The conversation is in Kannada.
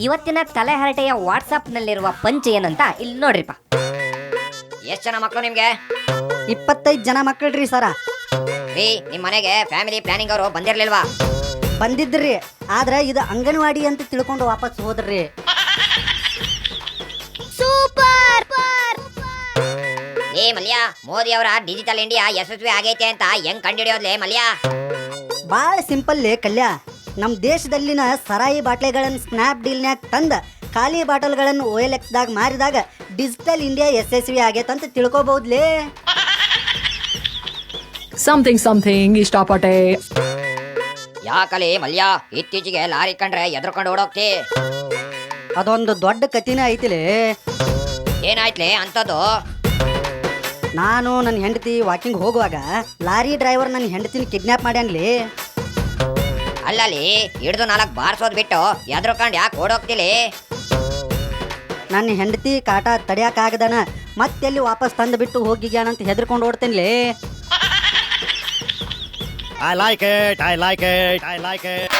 ಇವತ್ತಿನ ತಲೆಹರಟೆಯ ವಾಟ್ಸಾಪ್ ನಲ್ಲಿರುವ ಪಂಚ್ ಏನಂತ ಇಲ್ಲಿ ನೋಡ್ರಿಪ್ಪ. ಎಷ್ಟು ಜನ ಮಕ್ಕಳು ನಿಮ್ಗೆ? 25 ಜನ ಮಕ್ಕಳ್ರಿ ಸರ. ರೀ, ನಿಮ್ ಮನೆಗೆ ಫ್ಯಾಮಿಲಿ ಪ್ಲಾನಿಂಗ್ ಅವರು ಬಂದಿರ್ಲಿಲ್ವಾ? ಬಂದಿದ್ರಿ, ಆದ್ರೆ ಇದು ಅಂಗನವಾಡಿ ಅಂತ ತಿಳ್ಕೊಂಡು ವಾಪಸ್ ಹೋದ್ರಿ. ಏ ಮಲ್ಯ, ಮೋದಿ ಅವರ ಡಿಜಿಟಲ್ ಇಂಡಿಯಾ ಯಶಸ್ವಿ ಆಗೈತೆ ಅಂತ ಹೆಂಗ್ ಕಂಡಿಡಿಯೋದ್ಲೆ ಮಲ್ಯ? ಬಾಳ ಸಿಂಪಲ್ ಕಲ್ಯ. ನಮ್ ದೇಶದಲ್ಲಿನ ಸರಾಯಿ ಬಾಟ್ಲೆಗಳನ್ನ ಸ್ನ್ಯಾಪ್ ಡೀಲ್ನ್ಯಾಗ ತಂದ ಖಾಲಿ ಬಾಟಲ್ಗಳನ್ನು OLX ದಾಗ ಮಾರಿದಾಗ ಡಿಜಿಟಲ್ ಇಂಡಿಯಾ ಯಶಸ್ವಿ ಆಗೈತಂತ ತಿಳ್ಕೊಬಹುದ್ಲೇ. ಸಮಥಿಂಗ್ ಇಷ್ಟಪಟ್ಟೆ. ಯಾಕಲಿ ಮಲ್ಯ, ಇತ್ತೀಚೆಗೆ ಲಾರಿ ಕಂಡ್ರೆ ಎದ್ರಕೊಂಡು ಓಡೋಗ್ತಿ? ಅದೊಂದು ದೊಡ್ಡ ಕಥಿನ ಐತಿಲೇ. ಏನಾಯ್ತ್ಲೆ ಅಂತದ್ದು? ನಾನು ನನ್ನ ಹೆಂಡತಿ ವಾಕಿಂಗ್ ಹೋಗುವಾಗ ಲಾರಿ ಡ್ರೈವರ್ ನನ್ನ ಹೆಂಡತಿನ ಕಿಡ್ನಾಪ್ ಮಾಡ್ಯಾನ್ಲಿ. ಅಲ್ಲಲ್ಲಿ ಹಿಡ್ದು 4 ಬಾರ್ಸೋದ್ ಬಿಟ್ಟು ಎದ್ರಕೊಂಡು ಯಾಕೆ ಓಡೋಗ್ತಿಲಿ? ನನ್ನ ಹೆಂಡತಿ ಕಾಟ ತಡಿಯಾಕಾಗದನ ಮತ್ತೆಲ್ಲಿ ವಾಪಸ್ ತಂದು ಬಿಟ್ಟು ಹೋಗಿಗ್ಯಾನಂತ ಹೆದರ್ಕೊಂಡು ಓಡ್ತೇನ್ಲಿ. I like it.